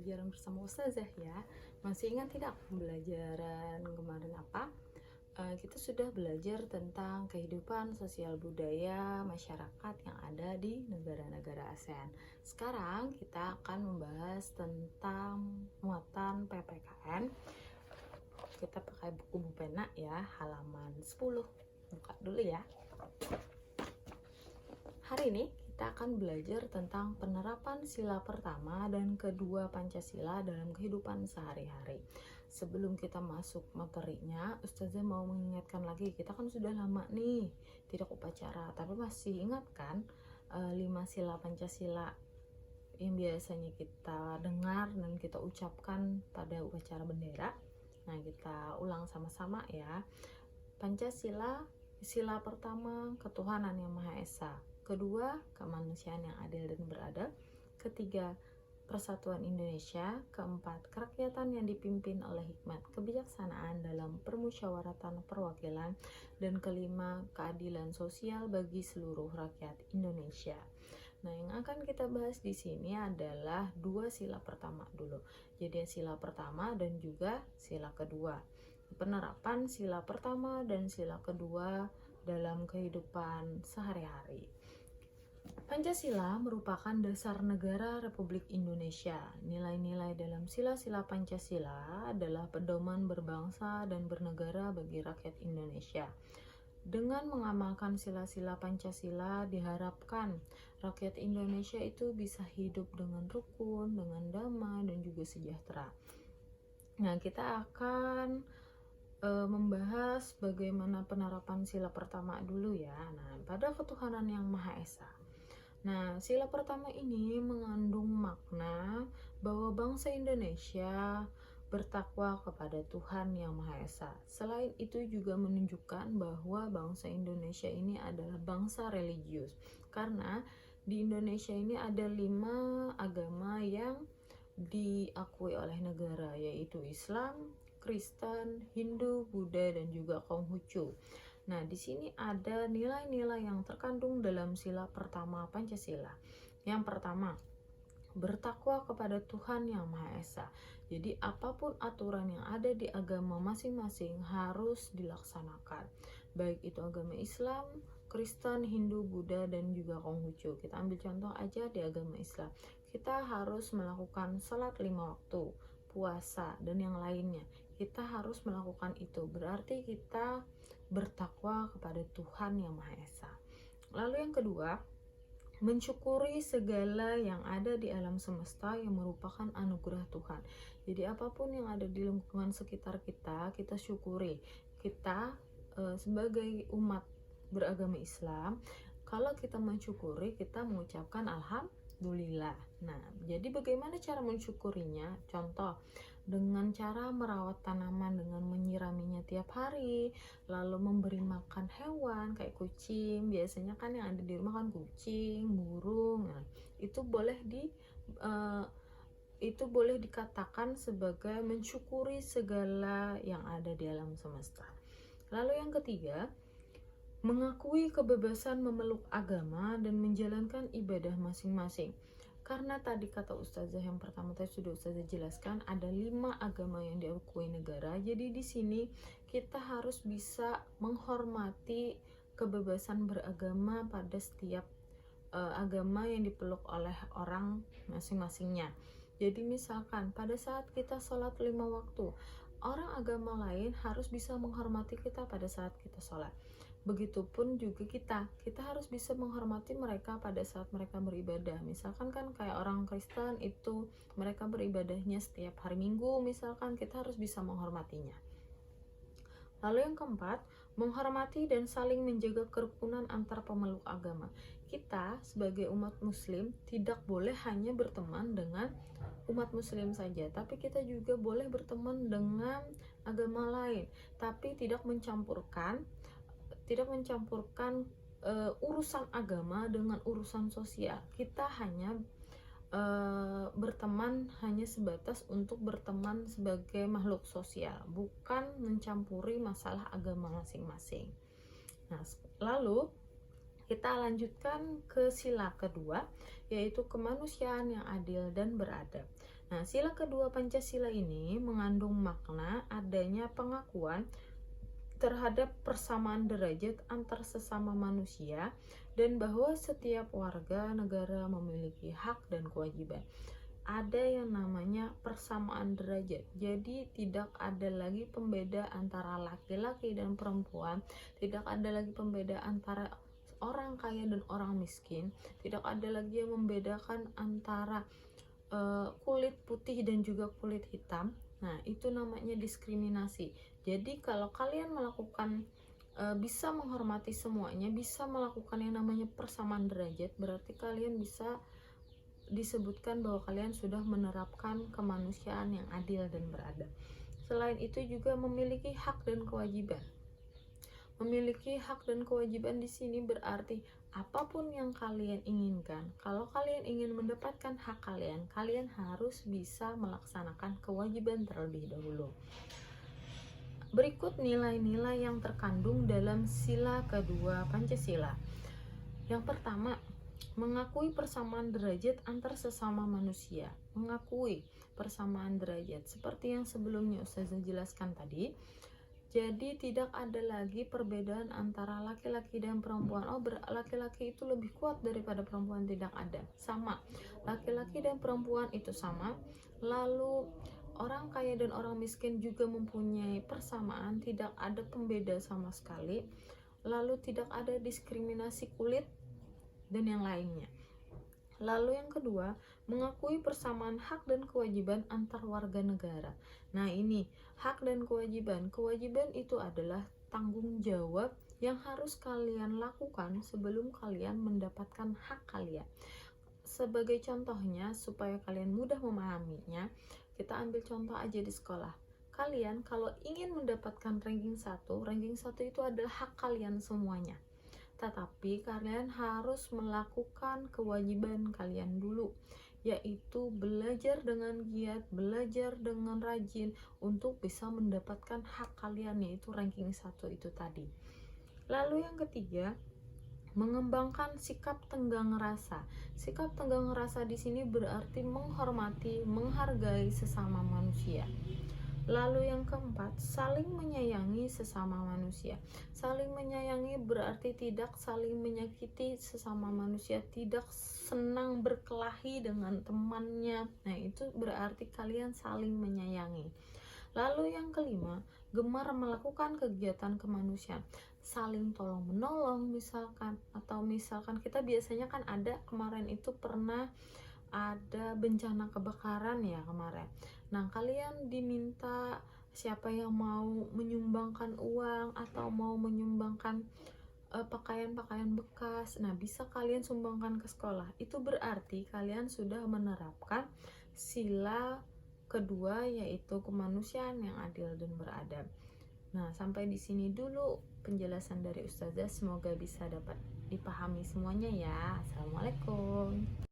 pembelajaran bersama Ustazah ya. Masih ingat tidak pembelajaran kemarin apa? Kita sudah belajar tentang kehidupan sosial budaya masyarakat yang ada di negara-negara ASEAN. Sekarang kita akan membahas tentang muatan PPKN. Kita pakai buku pena ya, halaman 10. Buka dulu ya. Hari ini kita akan belajar tentang penerapan sila pertama dan kedua Pancasila dalam kehidupan sehari-hari. Sebelum kita masuk materinya, Ustazah mau mengingatkan lagi, kita kan sudah lama nih tidak upacara, tapi masih ingat kan 5 sila Pancasila yang biasanya kita dengar dan kita ucapkan pada upacara bendera. Nah, kita ulang sama-sama ya. Pancasila, sila pertama, ketuhanan yang Maha Esa. Kedua, kemanusiaan yang adil dan beradab. Ketiga, persatuan Indonesia. Keempat, kerakyatan yang dipimpin oleh hikmat kebijaksanaan dalam permusyawaratan perwakilan. Dan kelima, keadilan sosial bagi seluruh rakyat Indonesia. Nah, yang akan kita bahas di sini adalah dua sila pertama dulu. Jadi sila pertama dan juga sila kedua. Penerapan sila pertama dan sila kedua dalam kehidupan sehari-hari. Pancasila merupakan dasar negara Republik Indonesia. Nilai-nilai dalam sila-sila Pancasila adalah pedoman berbangsa dan bernegara bagi rakyat Indonesia. Dengan mengamalkan sila-sila Pancasila, diharapkan rakyat Indonesia itu bisa hidup dengan rukun, dengan damai, dan juga sejahtera. Nah, kita akan membahas bagaimana penerapan sila pertama dulu ya. Nah, pada ketuhanan yang Maha Esa. Nah, sila pertama ini mengandung makna bahwa bangsa Indonesia bertakwa kepada Tuhan yang Maha Esa. Selain itu juga menunjukkan bahwa bangsa Indonesia ini adalah bangsa religius. Karena di Indonesia ini ada 5 agama yang diakui oleh negara, yaitu Islam, Kristen, Hindu, Buddha, dan juga Konghucu. Nah, di sini ada nilai-nilai yang terkandung dalam sila pertama Pancasila. Yang pertama, bertakwa kepada Tuhan yang Maha Esa. Jadi apapun aturan yang ada di agama masing-masing harus dilaksanakan. Baik itu agama Islam, Kristen, Hindu, Buddha, dan juga Konghucu. Kita ambil contoh aja di agama Islam. Kita harus melakukan sholat 5 waktu, puasa, dan yang lainnya. Kita harus melakukan itu. Berarti kita bertakwa kepada Tuhan yang Maha Esa. Lalu yang kedua, mensyukuri segala yang ada di alam semesta yang merupakan anugerah Tuhan. Jadi apapun yang ada di lingkungan sekitar kita, kita syukuri. Kita sebagai umat beragama Islam, kalau kita mensyukuri, kita mengucapkan alhamdulillah. Nah, jadi bagaimana cara mensyukurinya? Contoh, dengan cara merawat tanaman dengan menyiraminya tiap hari, lalu memberi makan hewan kayak kucing. Biasanya kan yang ada di rumah kan kucing, burung. Nah, itu boleh dikatakan sebagai mensyukuri segala yang ada di alam semesta. Lalu yang ketiga, mengakui kebebasan memeluk agama dan menjalankan ibadah masing-masing. Karena tadi kata Ustazah yang pertama tadi sudah Ustazah jelaskan, ada 5 agama yang diakui negara. Jadi di sini kita harus bisa menghormati kebebasan beragama pada setiap agama yang dipeluk oleh orang masing-masingnya. Jadi misalkan pada saat kita sholat 5 waktu, orang agama lain harus bisa menghormati kita pada saat kita sholat. Begitupun juga kita harus bisa menghormati mereka pada saat mereka beribadah. Misalkan kan kayak orang Kristen itu mereka beribadahnya setiap hari Minggu, misalkan kita harus bisa menghormatinya. Lalu yang keempat, menghormati dan saling menjaga kerukunan antar pemeluk agama. Kita sebagai umat muslim tidak boleh hanya berteman dengan umat muslim saja, tapi kita juga boleh berteman dengan agama lain, tapi tidak mencampurkan urusan agama dengan urusan sosial. Kita hanya berteman hanya sebatas untuk berteman sebagai makhluk sosial, bukan mencampuri masalah agama masing-masing. Nah, lalu kita lanjutkan ke sila kedua, yaitu kemanusiaan yang adil dan beradab. Nah, sila kedua Pancasila ini mengandung makna adanya pengakuan terhadap persamaan derajat antar sesama manusia dan bahwa setiap warga negara memiliki hak dan kewajiban. Ada yang namanya persamaan derajat. Jadi tidak ada lagi pembeda antara laki-laki dan perempuan, tidak ada lagi pembeda antara orang kaya dan orang miskin, tidak ada lagi yang membedakan antara kulit putih dan juga kulit hitam. Nah, itu namanya diskriminasi. Jadi kalau kalian melakukan bisa menghormati semuanya, bisa melakukan yang namanya persamaan derajat, berarti kalian bisa disebutkan bahwa kalian sudah menerapkan kemanusiaan yang adil dan beradab. Selain itu juga memiliki hak dan kewajiban. Memiliki hak dan kewajiban di sini berarti apapun yang kalian inginkan, kalau kalian ingin mendapatkan hak kalian, kalian harus bisa melaksanakan kewajiban terlebih dahulu. Berikut nilai-nilai yang terkandung dalam sila kedua Pancasila. Yang pertama, mengakui persamaan derajat antar sesama manusia. Mengakui persamaan derajat seperti yang sebelumnya Ustazah jelaskan tadi. Jadi tidak ada lagi perbedaan antara laki-laki dan perempuan. Oh, laki-laki itu lebih kuat daripada perempuan, tidak ada. Sama. Laki-laki dan perempuan itu sama. Lalu orang kaya dan orang miskin juga mempunyai persamaan, tidak ada pembeda sama sekali. Lalu tidak ada diskriminasi kulit dan yang lainnya. Lalu yang kedua, mengakui persamaan hak dan kewajiban antar warga negara. Nah, ini hak dan kewajiban. Kewajiban itu adalah tanggung jawab yang harus kalian lakukan sebelum kalian mendapatkan hak kalian. Sebagai contohnya, supaya kalian mudah memahaminya, kita ambil contoh aja di sekolah. Kalian kalau ingin mendapatkan ranking 1 itu adalah hak kalian semuanya. Tetapi kalian harus melakukan kewajiban kalian dulu, yaitu belajar dengan giat, belajar dengan rajin untuk bisa mendapatkan hak kalian, yaitu ranking 1 itu tadi. Lalu yang ketiga, mengembangkan sikap tenggang rasa. Sikap tenggang rasa di sini berarti menghormati, menghargai sesama manusia. Lalu yang keempat, saling menyayangi sesama manusia. Saling menyayangi berarti tidak saling menyakiti sesama manusia, tidak senang berkelahi dengan temannya. Nah, itu berarti kalian saling menyayangi. Lalu yang kelima, gemar melakukan kegiatan kemanusiaan. Saling tolong menolong misalkan, atau misalkan kita biasanya kan ada, kemarin itu pernah ada bencana kebakaran ya kemarin. Nah, kalian diminta siapa yang mau menyumbangkan uang atau mau menyumbangkan pakaian-pakaian bekas. Nah, bisa kalian sumbangkan ke sekolah. Itu berarti kalian sudah menerapkan sila kedua, yaitu kemanusiaan yang adil dan beradab. Nah, sampai di sini dulu penjelasan dari Ustazah. Semoga bisa dapat dipahami semuanya ya. Assalamualaikum.